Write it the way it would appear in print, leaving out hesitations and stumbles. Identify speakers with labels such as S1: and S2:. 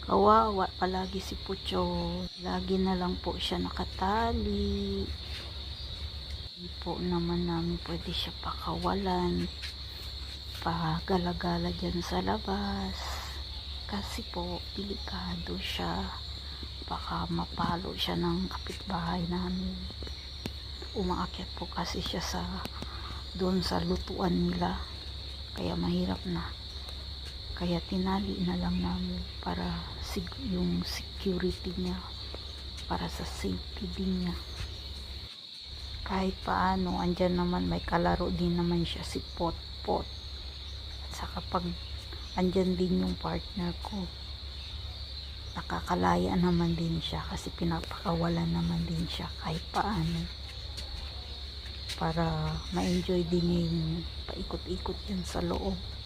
S1: Kawawa palagi si Pucho. Lagi na lang po siya nakatali. Hindi po naman namin pwede siya pakawalan. Pagalagala dyan sa labas. Kasi po, delikado siya. Baka mapalo siya ng kapitbahay namin. Umaakyat po kasi siya doon sa lutuan nila. Kaya mahirap na. Kaya tinali na lang namin para yung security niya, para sa safety din niya. Kahit paano, andyan naman may kalaro din naman siya, si Pot-Pot. At saka pag andyan din yung partner ko, nakakalaya naman din siya kasi pinapakawalan naman din siya kahit paano. Para ma-enjoy din niya yung paikot-ikot yan sa loob.